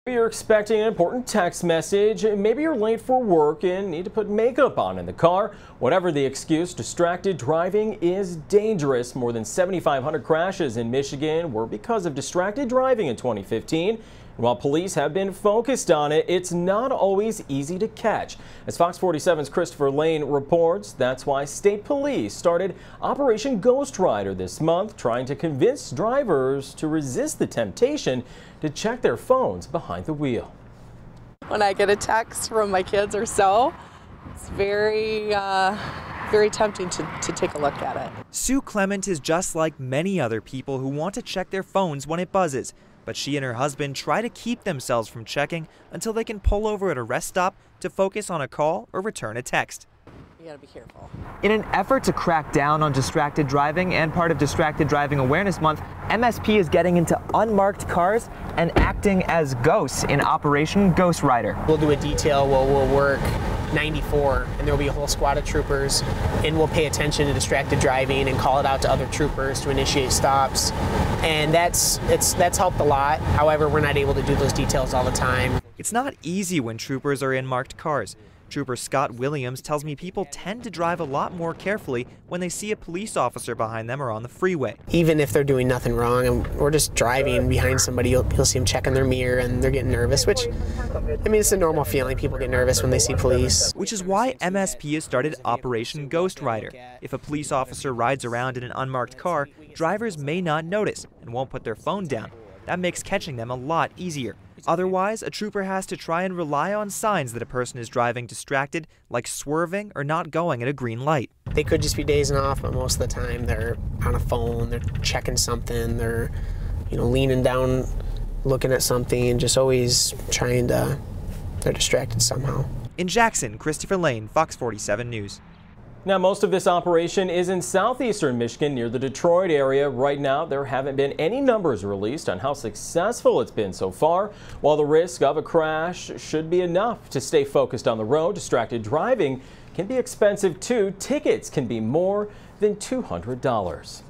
You're expecting an important text message, maybe you're late for work and need to put makeup on in the car. Whatever the excuse, distracted driving is dangerous. More than 7,500 crashes in Michigan were because of distracted driving in 2015. And while police have been focused on it, it's not always easy to catch. As Fox 47's Christopher Lane reports, that's why state police started Operation Ghost Rider this month, trying to convince drivers to resist the temptation to check their phones behind the wheel. When I get a text from my kids or so, it's very tempting to take a look at it. Sue Clement is just like many other people who want to check their phones when it buzzes, but she and her husband try to keep themselves from checking until they can pull over at a rest stop to focus on a call or return a text. You gotta be careful. In an effort to crack down on distracted driving and part of Distracted Driving Awareness Month, MSP is getting into unmarked cars and acting as ghosts in Operation Ghost Rider. We'll do a detail where we'll work 94 and there'll be a whole squad of troopers, and we'll pay attention to distracted driving and call it out to other troopers to initiate stops. And that's helped a lot. However, we're not able to do those details all the time. It's not easy when troopers are in marked cars. Trooper Scott Williams tells me people tend to drive a lot more carefully when they see a police officer behind them or on the freeway. Even if they're doing nothing wrong and we're just driving behind somebody, you'll see them checking their mirror and they're getting nervous, which, I mean, it's a normal feeling. People get nervous when they see police. Which is why MSP has started Operation Ghost Rider. If a police officer rides around in an unmarked car, drivers may not notice and won't put their phone down. That makes catching them a lot easier. Otherwise, a trooper has to try and rely on signs that a person is driving distracted, like swerving or not going at a green light. They could just be dazing off, but most of the time they're on a phone, they're checking something, they're, leaning down, looking at something, just always they're distracted somehow. In Jackson, Christopher Lane, Fox 47 News. Now, most of this operation is in southeastern Michigan near the Detroit area. Right now, there haven't been any numbers released on how successful it's been so far. While the risk of a crash should be enough to stay focused on the road, distracted driving can be expensive too. Tickets can be more than $200.